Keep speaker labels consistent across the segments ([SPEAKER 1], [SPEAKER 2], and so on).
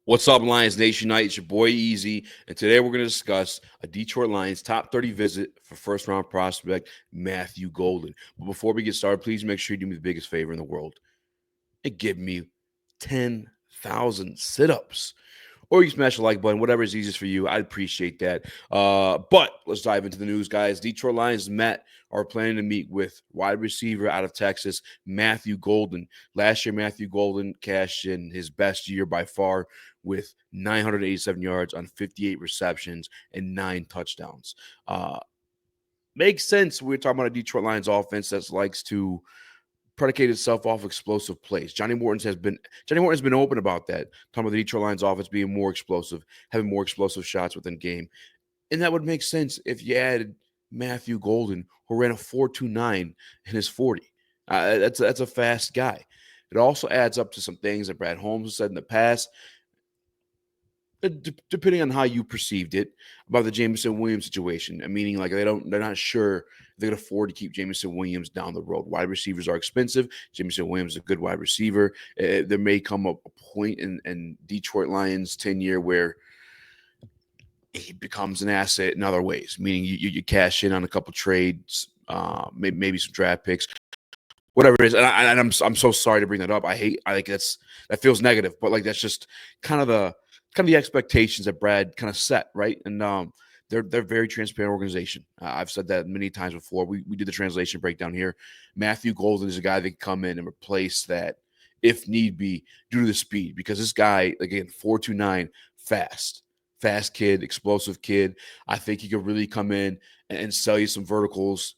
[SPEAKER 1] What's up, Lions Nation Night? It's your boy Easy, and today we're going to discuss a Detroit Lions top 30 visit for first round prospect Matthew Golden. But before we get started, please make sure you do me the biggest favor in the world and give me 10,000 sit ups. Or you can smash the like button, whatever is easiest for you. I'd appreciate that. But let's dive into the news, guys. Detroit Lions are planning to meet with wide receiver out of Texas, Matthew Golden. Last year, Matthew Golden cashed in his best year by far with 987 yards on 58 receptions and 9 touchdowns. Makes sense. We're talking about a Detroit Lions offense that likes to predicate itself off explosive plays. Johnny Morton's been open about that, talking about the Detroit Lions offense being more explosive, having more explosive shots within game. And that would make sense if you added Matthew Golden, who ran a 4.29 in his 40. That's a fast guy. It also adds up to some things that Brad Holmes has said in the past, depending on how you perceived it, about the Jameson Williams situation. Meaning, like they're not sure they can afford to keep Jameson Williams down the road. Wide receivers are expensive. Jameson Williams is a good wide receiver. There may come a point in Detroit Lions tenure where he becomes an asset in other ways. Meaning you cash in on a couple trades, maybe some draft picks, whatever it is. And I'm so sorry to bring that up. I think that feels negative, but like that's just kind of the expectations that Brad kind of set, right? And they're very transparent organization. I've said that many times before. We did the translation breakdown here. Matthew Golden is a guy that can come in and replace that if need be due to the speed, because this guy, again, 4.29, fast kid, explosive kid. I think he could really come in and sell you some verticals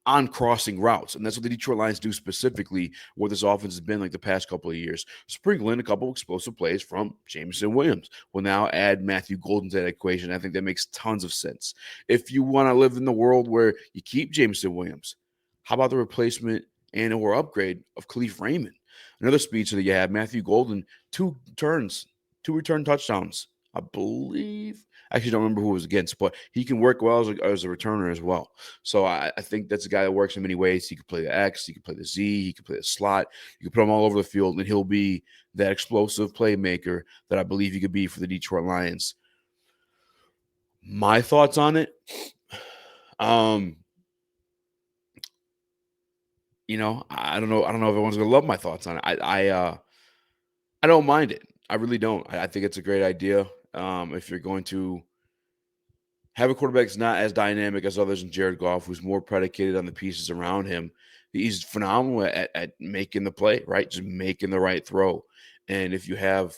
[SPEAKER 1] on crossing routes. And that's what the Detroit Lions do specifically, what this offense has been like the past couple of years. Sprinkle in a couple of explosive plays from Jameson Williams. We'll now add Matthew Golden to that equation. I think that makes tons of sense. If you want to live in the world where you keep Jameson Williams, how about the replacement and or upgrade of Khalif Raymond? Another speedster that you have, Matthew Golden, two return touchdowns, I believe. I actually don't remember who it was against, but he can work well as a returner as well. So I think that's a guy that works in many ways. He could play the X, he could play the Z, he could play the slot. You could put him all over the field, and he'll be that explosive playmaker that I believe he could be for the Detroit Lions. My thoughts on it, um, I don't know. I don't know if everyone's gonna love my thoughts on it. I don't mind it. I really don't. I think it's a great idea. If you're going to have a quarterback that's not as dynamic as others in Jared Goff, who's more predicated on the pieces around him. He's phenomenal at making the play, right? Just making the right throw. And if you have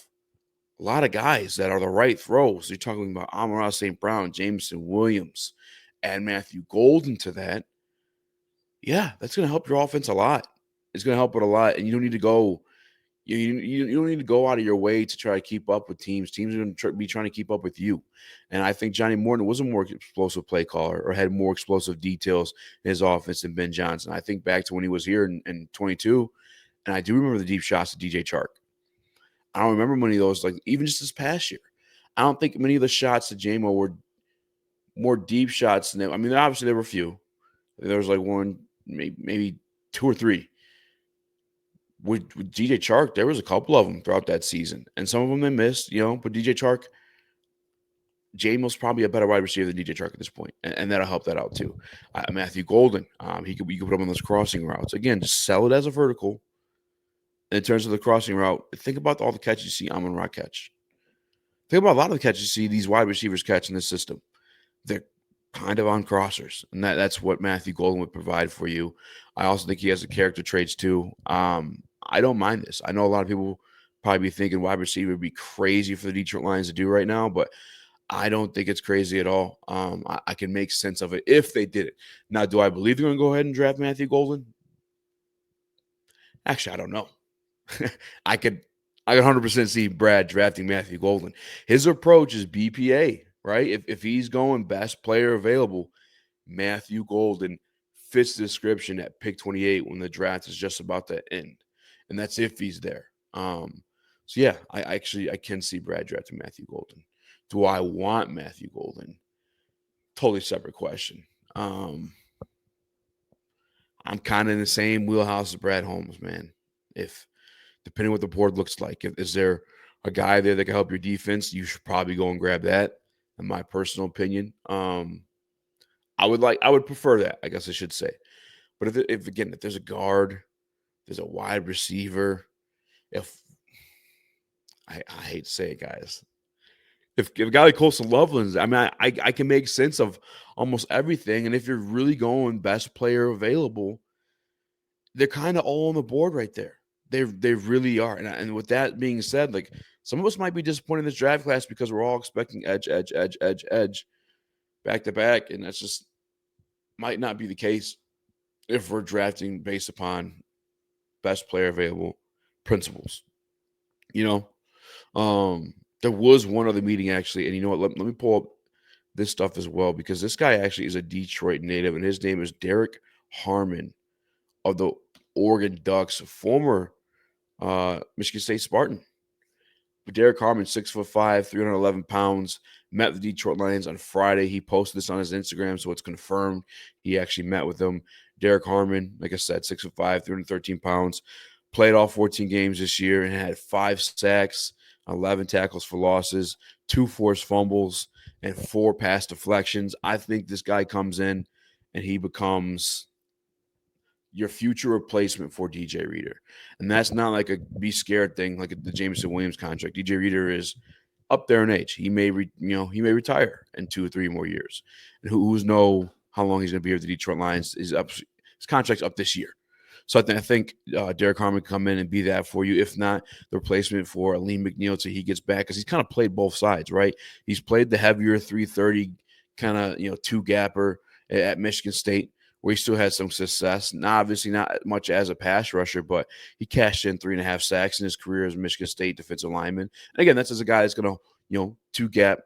[SPEAKER 1] a lot of guys that are the right throws, you're talking about Amon-Ra St. Brown, Jameson Williams, and Matthew Golden to that. Yeah, that's going to help your offense a lot. It's going to help it a lot. And you don't need to go you don't need to go out of your way to try to keep up with teams. Teams are going to be trying to keep up with you. And I think Johnny Morton was a more explosive play caller or had more explosive details in his offense than Ben Johnson. I think back to when he was here in 22, and I do remember the deep shots to DJ Chark. I don't remember many of those, like even just this past year. I don't think many of the shots to JMO were more deep shots than them. I mean, obviously there were a few. There was like one, maybe two or three with DJ Chark, there was a couple of them throughout that season, and some of them they missed, But DJ Chark, Jamel's probably a better wide receiver than DJ Chark at this point, and that'll help that out too. Matthew Golden, you could put him on those crossing routes again. Just sell it as a vertical. In terms of the crossing route, think about all the catches you see Amon-Ra catch. Think about a lot of the catches you see these wide receivers catch in this system. They're kind of on crossers, and that's what Matthew Golden would provide for you. I also think he has the character traits too. I don't mind this. I know a lot of people probably be thinking wide receiver would be crazy for the Detroit Lions to do right now, but I don't think it's crazy at all. I can make sense of it if they did it. Now, do I believe they're going to go ahead and draft Matthew Golden? Actually, I don't know. I could 100% see Brad drafting Matthew Golden. His approach is BPA, right? If he's going best player available, Matthew Golden fits the description at pick 28 when the draft is just about to end. And that's if he's there. So yeah, I can see Brad drafting Matthew Golden. Do I want Matthew Golden? Totally separate question. I'm kind of in the same wheelhouse as Brad Holmes, man. If depending what the board looks like, is there a guy there that can help your defense, you should probably go and grab that, in my personal opinion. I would prefer that, I guess I should say. But if there's a guard, there's a wide receiver, if I hate to say it, guys, if a guy like Coastal Loveland's, I mean, I can make sense of almost everything. And if you're really going best player available, they're kind of all on the board right there. They really are. And with that being said, like some of us might be disappointed in this draft class because we're all expecting edge, edge, edge, edge, edge, back to back, and that's just might not be the case if we're drafting based upon best player available principles. You there was one other meeting actually, and you know what? Let me pull up this stuff as well because this guy actually is a Detroit native, and his name is Derek Harmon of the Oregon Ducks, former Michigan State Spartan. But Derek Harmon, 6'5", 311 pounds, met the Detroit Lions on Friday. He posted this on his Instagram, so it's confirmed. He actually met with them. Derek Harmon, like I said, 6'5", 313 pounds, played all 14 games this year and had 5 sacks, 11 tackles for losses, 2 forced fumbles, and 4 pass deflections. I think this guy comes in and he becomes your future replacement for DJ Reader. And that's not like a be scared thing like the Jameson Williams contract. DJ Reader is up there in age. He may he may retire in 2 or 3 more years. And who's know how long he's going to be with the Detroit Lions. His contract's up this year. So I think Derek Harmon can come in and be that for you. If not, the replacement for Aleem McNeil until he gets back, because he's kind of played both sides, right? He's played the heavier 330 kind of two gapper at Michigan State, where he still had some success. Now, obviously not much as a pass rusher, but he cashed in 3.5 sacks in his career as a Michigan State defensive lineman. And again, that's as a guy that's going to, two gap,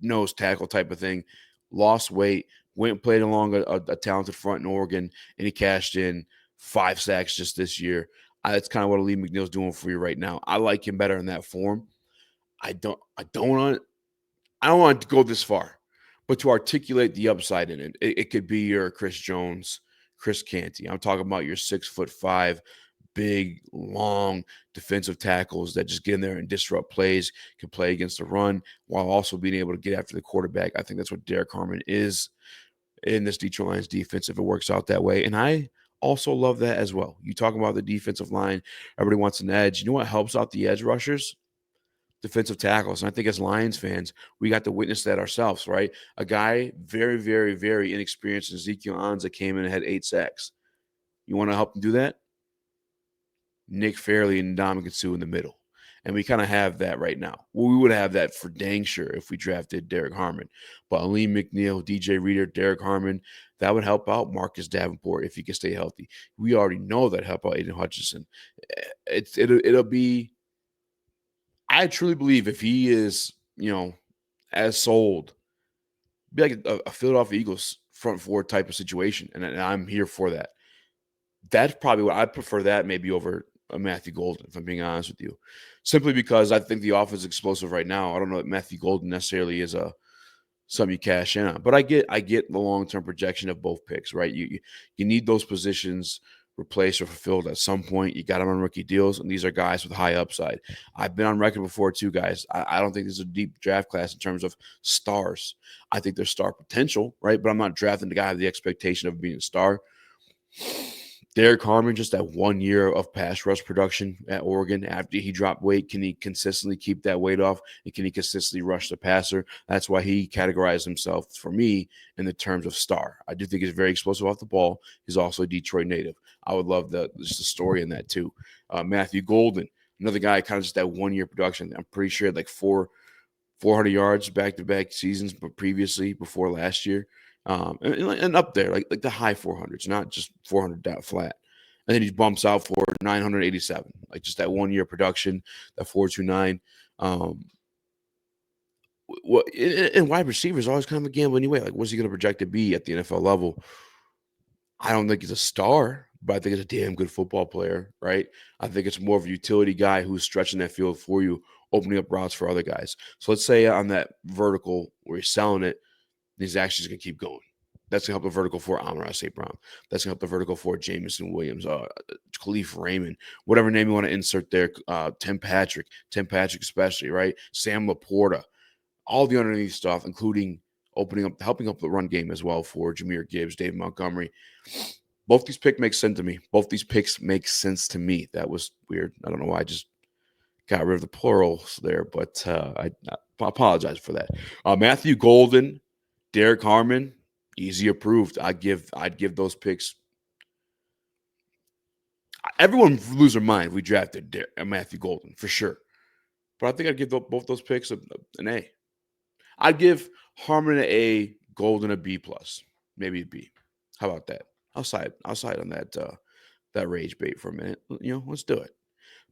[SPEAKER 1] nose tackle type of thing. Lost weight, went and played along a talented front in Oregon, and he cashed in 5 sacks just this year. That's kind of what Aleem McNeil's doing for you right now. I like him better in that form. I don't want to go this far, but to articulate the upside in it, it could be your Chris Jones, Chris Canty. I'm talking about your 6'5", big, long defensive tackles that just get in there and disrupt plays, can play against the run while also being able to get after the quarterback. I think that's what Derek Harmon is in this Detroit Lions defense if it works out that way. And I also love that as well. You talk about the defensive line, everybody wants an edge. You know what helps out the edge rushers? Defensive tackles. And I think as Lions fans, we got to witness that ourselves, right? A guy very, very, very inexperienced, Ezekiel Anza, came in and had 8 sacks. You want to help him do that? Nick Fairley and Ndamukong Suh in the middle. And we kind of have that right now. Well, we would have that for dang sure if we drafted Derek Harmon. But Aleem McNeil, DJ Reader, Derek Harmon, that would help out Marcus Davenport if he can stay healthy. We already know that help out Aiden Hutchinson. It'll be – I truly believe if he is, as sold, be like a Philadelphia Eagles front forward type of situation, and I'm here for that. That's probably what I'd prefer that maybe over a Matthew Golden, if I'm being honest with you, simply because I think the offense is explosive right now. I don't know that Matthew Golden necessarily is something you cash in on, but I get the long-term projection of both picks, right? You need those positions replaced or fulfilled at some point. You got them on rookie deals, and these are guys with high upside. I've been on record before too, guys. I don't think this is a deep draft class in terms of stars. I think there's star potential, right? But I'm not drafting the guy with the expectation of being a star. Derek Harmon, just that 1 year of pass rush production at Oregon after he dropped weight. Can he consistently keep that weight off? And can he consistently rush the passer? That's why he categorized himself, for me, in the terms of star. I do think he's very explosive off the ball. He's also a Detroit native. I would love just the story in that too. Matthew Golden, another guy, kind of just that 1 year production. I'm pretty sure like 400 yards back-to-back seasons, but previously before last year. And up there, like the high 400s, not just 400 flat. And then he bumps out for 987, like just that 1 year production, that 429. And wide receivers always kind of a gamble anyway. Like, what's he going to project to be at the NFL level? I don't think he's a star, but I think he's a damn good football player, right? I think it's more of a utility guy who's stretching that field for you, opening up routes for other guys. So let's say on that vertical where he's selling it, he's actually going to keep going. That's gonna help the vertical for Amon St. Brown. That's gonna help the vertical for Jamison Williams, Khalif Raymond, whatever name you want to insert there. Tim Patrick especially, right? Sam Laporta, all the underneath stuff, including helping up the run game as well for Jahmyr Gibbs, Dave Montgomery. Both these picks make sense to me. Both these picks make sense to me. That was weird. I don't know why I just got rid of the plurals there, but I apologize for that. Matthew Golden, Derek Harmon, easy approved. I'd give those picks. Everyone would lose their mind if we drafted Matthew Golden for sure, but I think I'd give both those picks an A. I'd give Harmon an A, Golden a B plus, maybe a B. How about that? I'll side on that rage bait for a minute. Let's do it.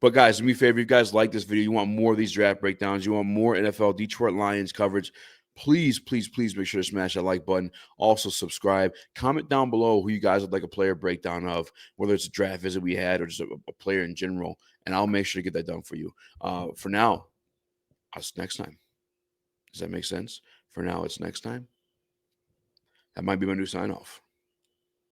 [SPEAKER 1] But guys, do me a favor, if you guys like this video, you want more of these draft breakdowns, you want more NFL Detroit Lions coverage, please, please, please make sure to smash that like button. Also subscribe. Comment down below who you guys would like a player breakdown of, whether it's a draft visit we had or just a player in general, and I'll make sure to get that done for you. For now, us next time. Does that make sense? For now, it's next time. That might be my new sign off.